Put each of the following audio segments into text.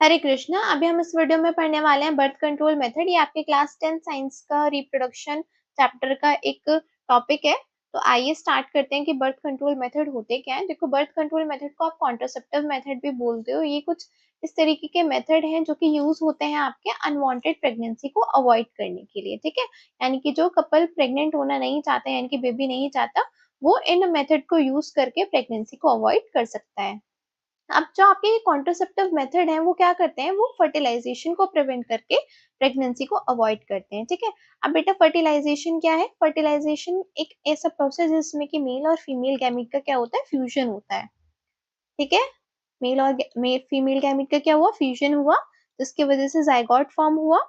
हरे कृष्णा। अभी हम इस वीडियो में पढ़ने वाले हैं बर्थ कंट्रोल मेथड। ये आपके क्लास 10 साइंस का रिप्रोडक्शन चैप्टर का एक टॉपिक है। तो आइए स्टार्ट करते हैं कि बर्थ कंट्रोल मेथड होते क्या है। देखो, बर्थ कंट्रोल मेथड को आप कॉन्ट्रासेप्टिव मेथड भी बोलते हो। ये कुछ इस तरीके के मेथड हैं जो कि यूज होते हैं आपके अनवांटेड प्रेगनेंसी को अवॉइड करने के लिए। ठीक है, यानी कि जो कपल प्रेग्नेंट होना नहीं चाहते, यानी कि बेबी नहीं चाहता, वो इन मेथड को यूज करके प्रेगनेंसी को अवॉइड कर सकता है। अब जो आपके ये कॉन्ट्रासेप्टिव मेथड है वो क्या करते हैं, वो फर्टिलाइजेशन को प्रिवेंट करके प्रेगनेंसी को अवॉइड करते हैं। ठीक है, अब बेटा फर्टिलाइजेशन क्या है? फर्टिलाइजेशन एक ऐसा प्रोसेस है जिसमें कि मेल और फीमेल गैमीट का क्या होता है, फ्यूजन होता है। ठीक है, मेल और फीमेल गैमीट का क्या हुआ, फ्यूजन हुआ, जिसकी वजह से जाइगोट फॉर्म हुआ।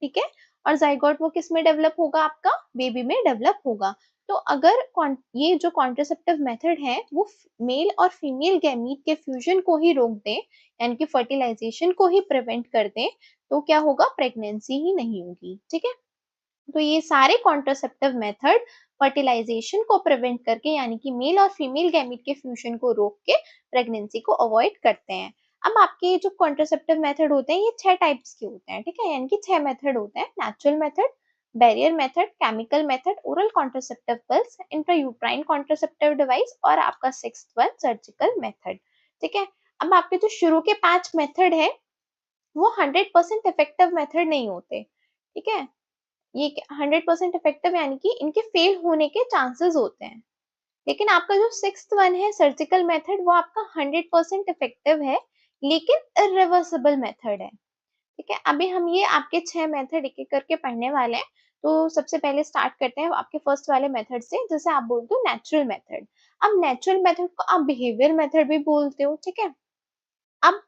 ठीक है, और जाइगोट वो किस में डेवलप होगा, आपका बेबी में डेवलप होगा। तो अगर ये जो कॉन्ट्रासेप्टिव मेथड है वो मेल और फीमेल गैमीट के फ्यूजन को ही रोक दें, यानी कि फर्टिलाइजेशन को ही प्रिवेंट कर दें, तो क्या होगा, प्रेगनेंसी ही नहीं होगी। ठीक है, तो ये सारे कॉन्ट्रासेप्टिव मेथड फर्टिलाइजेशन को प्रिवेंट करके, यानी कि मेल और फीमेल गैमीट के फ्यूजन को रोक के प्रेगनेंसी को अवॉइड करते हैं। अब आपके जो कॉन्ट्रासेप्टिव मेथड होते हैं ये 6 टाइप्स के होते हैं। ठीक है, यानी कि 6 मेथड होते हैं: natural method, barrier method, chemical method, oral contraceptive pills, intrauterine contraceptive device और आपका सिक्स्थ वन सर्जिकल मेथड। ठीक है, अब आपके जो शुरू के 5 मेथड है वो 100% इफेक्टिव मेथड नहीं होते। ठीक है, ये 100% इफेक्टिव यानी कि इनके फेल होने के चांसेस होते हैं। लेकिन आपका जो सिक्स्थ वन है सर्जिकल मेथड, वो आपका 100% इफेक्टिव है, लेकिन इरिवर्सिबल मेथड है। ठीक है, अभी हम ये आपके 6 मेथड एक एक करके पढ़ने वाले हैं। तो सबसे पहले स्टार्ट करते हैं आपके फर्स्ट वाले मेथड से, जैसे आप बोलते हो नेचुरल मेथड। अब नेचुरल मेथड को आप बिहेवियर मेथड भी बोलते हो। ठीक है, अब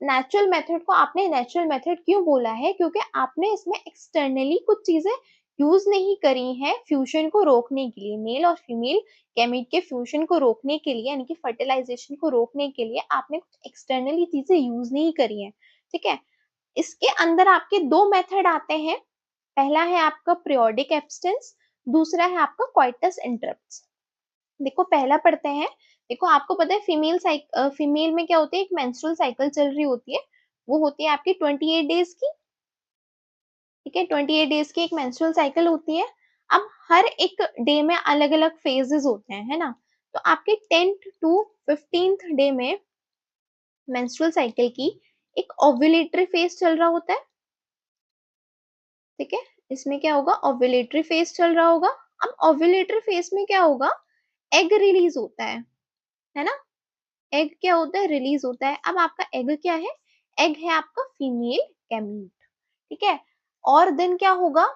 नेचुरल मेथड को आपने नेचुरल मेथड क्यों बोला है, क्योंकि आपने इसमें एक्सटर्नली कुछ चीजें यूज नहीं करी हैं फ्यूजन को रोकने के लिए, मेल और फीमेल गैमीट के फ्यूजन को रोकने के लिए, यानी कि फर्टिलाइजेशन को रोकने के लिए आपने कुछ एक्सटर्नली चीजें यूज नहीं करी हैं। ठीक है, इसके अंदर आपके दो मेथड आते हैं। पहला है आपका पीरियोडिक एब्स्टेंस, दूसरा है आपका क्वाइटस इंटरप्ट्स। देखो पहला पढ़ते हैं। देखो आपको पता है फीमेल में क्या होती है, एक मेंस्ट्रुअल साइकिल चल रही होती है, वो होती है आपकी 28 डेज की। ठीक है, 28 डेज की एक मेंस्ट्रुअल साइकिल होती है। अब हर एक डे में अलग अलग फेजेस होते हैं, है ना। तो आपके 10th टू 15th डे में मेंस्ट्रुअल साइकिल की एक ओव्यूलेटरी फेज चल रहा होता है। ठीक है, इसमें क्या होगा, ओव्यूलेटरी फेज चल रहा होगा। अब ओव्यूलेटरी फेज में क्या होगा, एग रिलीज होता है ना। एग क्या होता है, रिलीज होता है। अब आपका एग क्या है, एग है आपका फीमेल गैमीट। ठीक है, और दिन क्या होगा,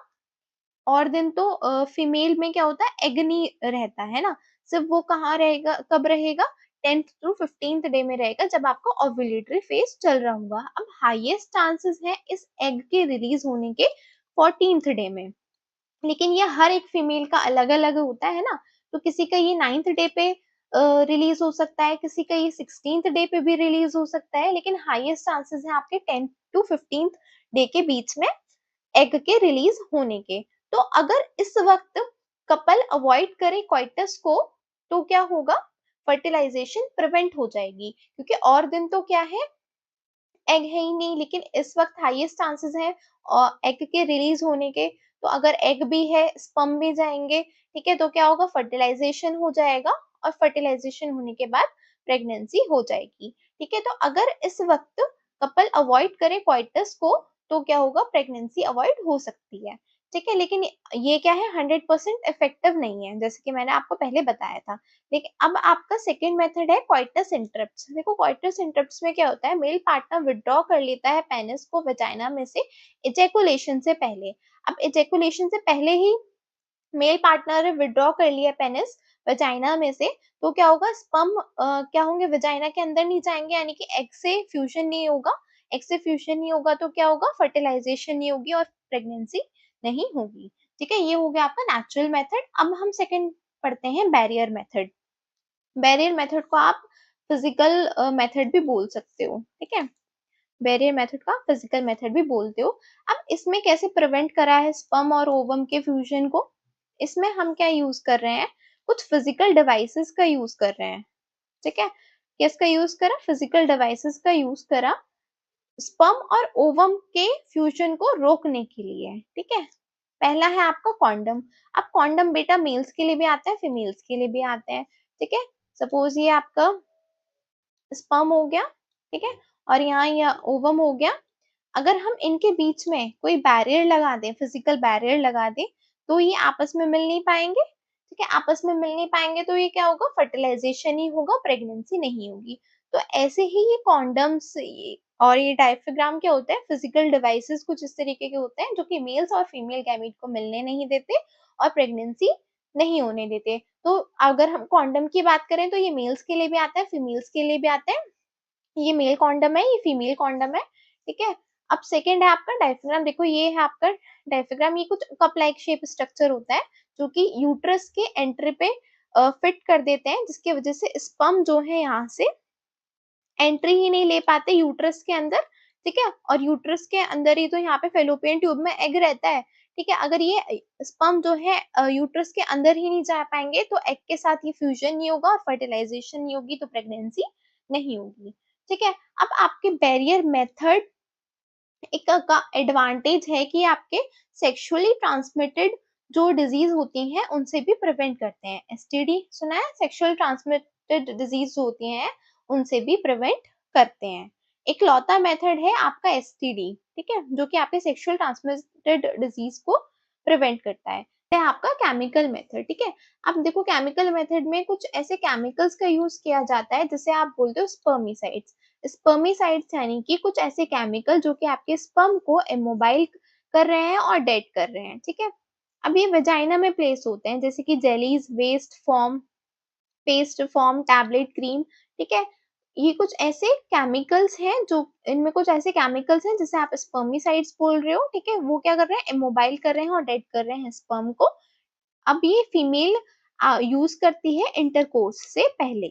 और दिन तो फीमेल में क्या होता है, एग नहीं रहता है ना। सिर्फ वो कहाँ रहेगा, कब रहेगा, 10th टू 15th डे में रहेगा, जब आपका ओव्यूलेटरी फेज चल रहा होगा। अब हाईएस्ट चांसेस है इस एग के रिलीज होने के 14th डे में। लेकिन ये हर एक फीमेल का अलग अलग होता है ना। तो किसी का ये 9th डे पे रिलीज हो सकता है, किसी का ये 16th डे पे भी रिलीज हो सकता है, लेकिन हाईएस्ट चांसेस है आपके 10th टू 15th डे के बीच में एग के रिलीज होने के। तो अगर इस वक्त कपल अवॉइड करे क्वाइटस को, तो क्या होगा, फर्टिलाइजेशन प्रिवेंट हो जाएगी, क्योंकि और दिन तो क्या है, एग है ही नहीं। लेकिन इस वक्त हाईएस्ट चांसेस है एग के रिलीज होने के। तो अगर एग भी है, स्पर्म भी जाएंगे। ठीक है, तो क्या होगा, फर्टिलाइजेशन हो जाएगा, और फर्टिलाइजेशन होने के बाद प्रेगनेंसी हो जाएगी। ठीक है, तो अगर इस वक्त कपल अवॉइड करे क्वाइटस को, तो क्या होगा, प्रेगनेंसी अवॉइड हो सकती है। ठीक है, लेकिन ये क्या है, 100% इफेक्टिव नहीं है, जैसे कि मैंने आपको पहले बताया था। देखिए, अब आपका सेकंड मेथड है क्वाइटस इंटरप्ट्स। देखो क्वाइटस इंटरप्ट्स में क्या होता है, मेल पार्टनर विथड्रॉ कर लेता है पेनिस को वजाइना में से इजैकुलेशन से पहले। अब इजैकुलेशन से पहले ही मेल पार्टनर ने विथड्रॉ कर लिया पेनिस वजाइना में से, तो क्या होगा, स्पर्म क्या होंगे, वजाइना के अंदर नहीं जाएंगे, यानी कि एग से फ्यूजन नहीं होगा। एग से फ्यूजन नहीं होगा तो क्या होगा, फर्टिलाइजेशन नहीं होगी और प्रेगनेंसी नहीं होगी। ठीक है, ये हो गया आपका नेचुरल मेथड। अब हम सेकंड पढ़ते हैं बैरियर मेथड। बैरियर मेथड को आप फिजिकल मेथड भी बोल सकते हो। ठीक है, बैरियर मेथड का फिजिकल मेथड भी बोलते हो। अब इसमें कैसे प्रिवेंट करा है स्पर्म और ओवम के फ्यूजन को, इसमें हम क्या यूज कर रहे हैं, कुछ फिजिकल डिवाइसेस का यूज कर रहे हैं। ठीक है, किसका यूज करा, फिजिकल डिवाइसेस का यूज करा, स्पर्म और ओवम के फ्यूजन को रोकने के लिए, ठीक है। पहला है आपका कॉन्डम। अब कॉन्डम बेटा मेल्स के लिए भी आता है, फीमेल्स के लिए भी आते हैं, ठीक है। सपोज ये आपका स्पर्म हो गया, ठीक है, और यहाँ ये ओवम हो गया। अगर हम इनके बीच में कोई बैरियर लगा दें, फिजिकल बैरियर लगा दें, तो ये आपस में मिल नहीं पाएंगे, ठीक है। आपस में मिल नहीं पाएंगे तो ये क्या होगा, फर्टिलाइजेशन ही होगा, प्रेगनेंसी नहीं होगी। तो ऐसे ही ये कॉन्डम्स और ये डायफ्राम क्या होता है, फिजिकल डिवाइसेस कुछ इस तरीके के होते हैं जो कि मेल्स और फीमेल गैमीट को मिलने नहीं देते और प्रेगनेंसी नहीं होने देते। तो अगर हम कॉन्डम की बात करें तो ये मेल्स के लिए भी आता है, फीमेल्स के लिए भी आता है। ये मेल कॉन्डम है, ये फीमेल कॉन्डम है, ठीक है। अब सेकंड है आपका डायफ्राम। देखो ये है आपका डायफ्राम, ये कुछ कप लाइक शेप स्ट्रक्चर होता है जो कि यूट्रस के एंट्री पे फिट कर देते हैं, जिसकी वजह से स्पर्म जो है यहाँ से एंट्री ही नहीं ले पाते यूट्रस के अंदर, ठीक है। और यूट्रस के अंदर ही तो यहाँ पे फेलोपियन ट्यूब में एग रहता है, ठीक है। अगर ये स्पर्म जो है यूट्रस के अंदर ही नहीं जा पाएंगे तो एग के साथ ये फ्यूजन नहीं होगा और फर्टिलाइजेशन नहीं होगी, तो प्रेगनेंसी नहीं होगी, ठीक है। अब आपके बैरियर मेथड एक का एडवांटेज है कि आपके सेक्सुअली ट्रांसमिटेड जो डिजीज होती हैं उनसे भी प्रिवेंट करते हैं। एसटीडी सुना है, सेक्सुअल ट्रांसमिटेड डिजीज जो होती हैं उनसे भी प्रिवेंट करते हैं। एक लौता मेथड है आपका एसटीडी, ठीक है, जो कि आपके सेक्सुअल ट्रांसमिटेड डिजीज को प्रिवेंट करता है आपका केमिकल मेथड, ठीक है। अब देखो केमिकल मेथड में कुछ ऐसे केमिकल्स का यूज किया जाता है जिसे आप बोलते हो स्पर्मिसाइड्स। स्पर्मिसाइड्स यानी कि कुछ ऐसे केमिकल जो कि आपके स्पर्म को इमोबाइल कर रहे हैं और डेड कर रहे हैं, ठीक है। अब ये वेजाइना में प्लेस होते हैं, जैसे कि jellies, waste form, paste form, tablet, cream, ठीक है। ये कुछ ऐसे केमिकल्स हैं जो इनमें कुछ ऐसे केमिकल्स हैं जिसे आप स्पर्मिसाइड्स बोल रहे हो, ठीक है। वो क्या कर रहे हैं, इमोबाइल कर रहे हैं और डेड कर रहे हैं स्पर्म को। अब ये फीमेल यूज करती है इंटरकोर्स से पहले,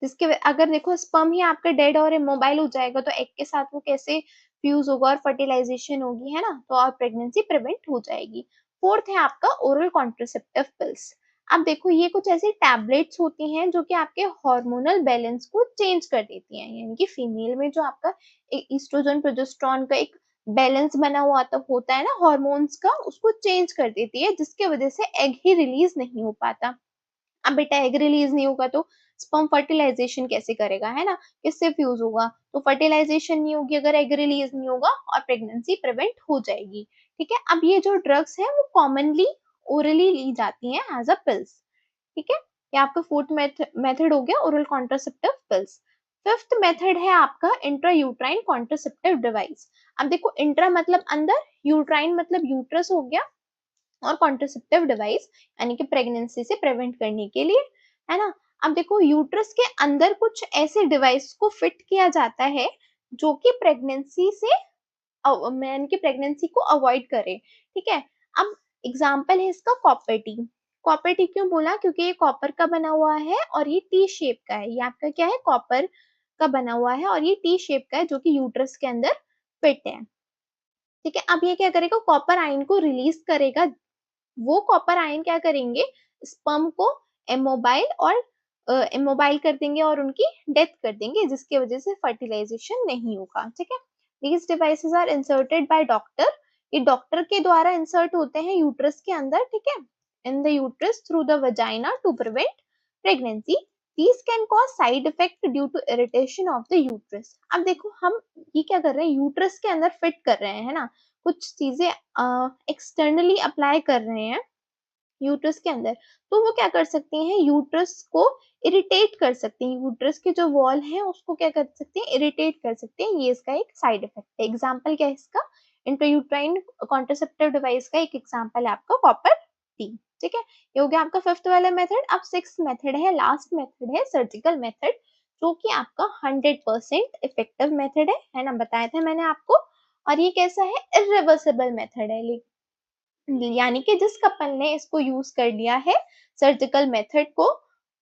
जिसके अगर देखो स्पर्म ही आपका डेड और इमोबाइल हो जाएगा तो एग के साथ वो कैसे फ्यूज होगा और फर्टिलाइजेशन होगी, है ना। तो और प्रेगनेंसी प्रिवेंट हो जाएगी। फोर्थ है आपका ओरल कॉन्ट्रासेप्टिव पिल्स। अब देखो ये कुछ ऐसी टैबलेट्स होती हैं जो कि आपके हार्मोनल बैलेंस को चेंज कर देती हैं, यानी कि फीमेल में जो आपका ईस्ट्रोजन प्रोजेस्टेरोन का एक बैलेंस बना हुआ होता है ना हार्मोन्स का, उसको चेंज कर देती है, जिसके वजह से एग ही रिलीज नहीं हो पाता। अब बेटा एग रिलीज नहीं होगा तो स्पर्म फर्टिलाइजेशन कैसे करेगा, है ना, किससे फ्यूज होगा, तो फर्टिलाइजेशन नहीं होगी अगर एग रिलीज नहीं होगा और प्रेगनेंसी प्रिवेंट हो जाएगी, ठीक है। अब ये जो ड्रग्स है वो कॉमनली ओरली ली जाती हैं एज अ पिल्स, ठीक है। ये आपका फोर्थ मेथड हो गया oral contraceptive pills. Fifth method है आपका इंट्रायूट्राइन कॉन्ट्रासेप्टिव डिवाइस। अब देखो इंट्रा मतलब अंदर, यूट्राइन मतलब यूट्रस हो गया, और कॉन्ट्रासेप्टिव डिवाइस यानी कि प्रेगनेंसी से प्रिवेंट करने के लिए, है ना। अब देखो यूट्रस के अंदर कुछ ऐसे डिवाइस को फिट किया जाता है जो कि प्रेगनेंसी से मैन की प्रेगनेंसी को अवॉइड करे, ठीक है। अब एग्जांपल है इसका कॉपर टी। कॉपर टी क्यों बोला, क्योंकि ये कॉपर का बना हुआ है और ये टी शेप का है। ये आपका क्या है, कॉपर का बना हुआ है और ये टी शेप का है जो कि यूट्रस के अंदर फिट है, ठीक है। अब ये क्या करेगा, कॉपर आयन को रिलीज करेगा। वो कॉपर आयन क्या करेंगे, स्पर्म को इमोबाइल और इमोबाइल कर देंगे और उनकी डेथ कर देंगे, जिसकी वजह से फर्टिलाइजेशन नहीं होगा, ठीक है। These devices are inserted by doctor. ये डॉक्टर के द्वारा इंसर्ट होते हैं यूट्रस के अंदर, ठीक है, in the uterus through the vagina to prevent pregnancy. These can cause side effect due to irritation of the uterus। अब देखो हम ये क्या कर रहे हैं, यूट्रस के अंदर फिट कर रहे हैं, है ना, कुछ चीजें एक्सटर्नली अप्लाई कर रहे हैं यूट्रस के अंदर, तो वो क्या कर सकती हैं, यूट्रस को इरिटेट कर सकती हैं, यूट्रस के जो वॉल है उसको क्या कर सकते हैं, इरिटेट कर सकते हैं। ये इसका एक साइड इफेक्ट है। एग्जाम्पल क्या है इसका, इंट्रायूट्राइन कॉन्ट्रासेप्टिव डिवाइस का एक एग्जाम्पल है आपका कॉपर टी, ठीक है। ये हो गया आपका फिफ्थ वाला मेथड। अब सिक्स मेथड है, लास्ट मेथड है सर्जिकल मेथड, जो कि आपका 100% इफेक्टिव मेथड है ना, बताया था मैंने आपको। और ये कैसा है, इरिवर्सिबल मेथड है, यानी कि जिस कपल ने इसको यूज कर लिया है सर्जिकल मेथड को,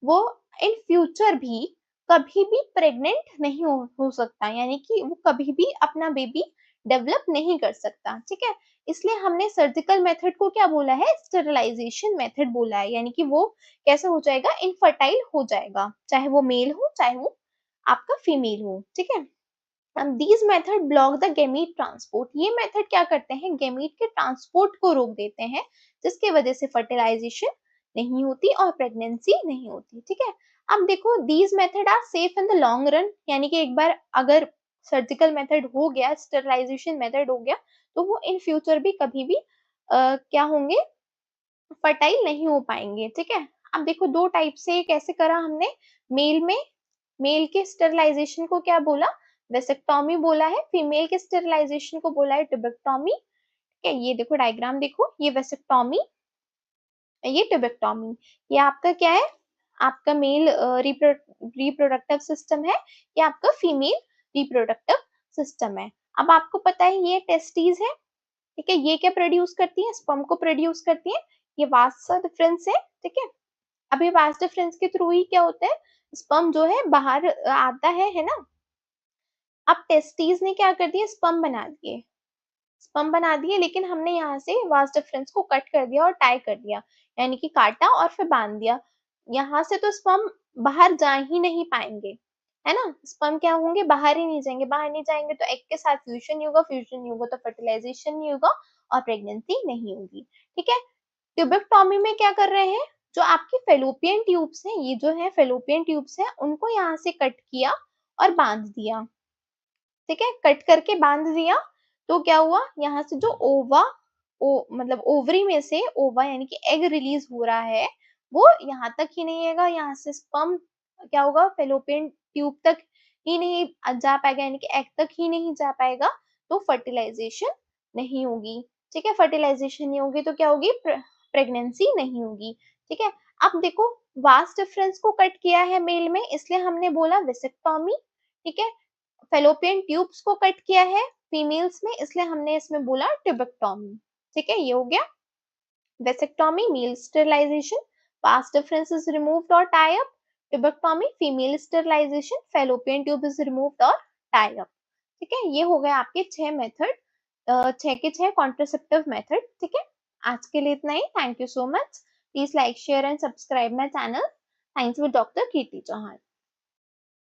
वो इन फ्यूचर भी कभी भी प्रेग्नेंट नहीं हो सकता, यानी कि वो कभी भी अपना बेबी डेवलप नहीं कर सकता, ठीक है। इसलिए हमने सर्जिकल मेथड को क्या बोला है, स्टेरिलाइजेशन मेथड बोला है, यानी कि वो कैसा हो जाएगा, इनफर्टाइल हो जाएगा, चाहे वो मेल हो चाहे वो आपका फीमेल हो, ठीक है। These method block the gamete transport, ये मेथड क्या करते हैं, गेमीट के ट्रांसपोर्ट को रोक देते हैं, जिसके वजह से फर्टिलाइजेशन नहीं होती और प्रेगनेंसी नहीं होती। ठीक है, अब देखो these method are safe in the long run, यानी कि एक बार अगर सर्जिकल मेथड हो गया, स्टरलाइजेशन मेथड हो गया, तो वो इन फ्यूचर भी कभी भी क्या होंगे, फर्टाइल नहीं हो पाएंगे। ठीक है, अब देखो दो टाइप से कैसे करा हमने, मेल में, मेल के स्टरलाइजेशन को क्या बोला, वेसेक्टोमी बोला है, फीमेल के स्टरलाइजेशन को बोला है ट्यूबेक्टोमी। ठीक है, ये देखो डायग्राम देखो, ये वेसेक्टोमी, ये ट्यूबेक्टोमी, ये आपका क्या है, आपका मेल रिप्रोडक्टिव सिस्टम है, ये आपका फीमेल रिप्रोडक्टिव सिस्टम है। अब आपको पता है ये टेस्टिस है, ठीक है, ये क्या प्रोड्यूस करती है, स्पर्म को प्रोड्यूस करती है, ये वास्ट सा डिफरेंस है। ठीक है, अब ये वास्ट डिफरेंस के थ्रू ही क्या होता है, स्पर्म जो है बाहर आता है ना। अब टेस्टिस ने क्या कर दिया, स्पर्म बना दिए, स्पर्म बना दिए, लेकिन हमने यहाँ से वास्ट डिफरेंस को कट कर दिया और टाई कर दिया, यानी कि काटा और फिर बांध दिया। यहाँ से तो स्पर्म बाहर जा ही नहीं पाएंगे, है ना, स्पर्म क्या होंगे, बाहर ही नहीं जाएंगे, बाहर नहीं जाएंगे तो एग के साथ फ्यूजन नहीं होगा, फ्यूजन नहीं होगा तो फर्टिलाइजेशन नहीं होगा और प्रेगनेंसी नहीं होगी। ठीक है, ट्यूबेक्टोमी में क्या कर रहे हैं, जो आपकी फेलोपियन ट्यूब्स हैं, ये जो है फेलोपियन ट्यूब्स हैं, उनको यहाँ से कट किया और बांध दिया। ठीक है, कट करके बांध दिया, तो क्या हुआ, यहाँ से जो ओवा, मतलब ओवरी में से ओवा यानी कि एग रिलीज हो रहा है, वो यहाँ तक ही नहीं आएगा, यहाँ से स्पर्म क्या होगा, फेलोपियन ट्यूब तक ही नहीं जा पाएगा, यानी कि एग तक ही नहीं जा पाएगा, तो फर्टिलाइजेशन नहीं होगी। ठीक है, फर्टिलाइजेशन नहीं होगी तो क्या होगी, प्रेगनेंसी नहीं होगी। ठीक है, अब देखो वास्ट डिफरेंस को कट किया है मेल में, इसलिए हमने बोला वेसेक्टोमी। ठीक है, फेलोपियन ट्यूब्स को कट किया है फीमेल्स में, इसलिए हमने इसमें बोला ट्यूबेक्टोमी। ठीक है, ये हो गया vasectomy, male sterilization, vas deferens is removed और tie up, tubectomy female sterilization, fallopian tube is removed और टाई अप। ठीक है, ये हो गए आपके 6 मेथड, 6 के 6 कॉन्ट्रासेप्टिव मेथड। ठीक है, आज के लिए इतना ही, thank you so much, please like share and subscribe my channel science with doctor Kirti Chauhan.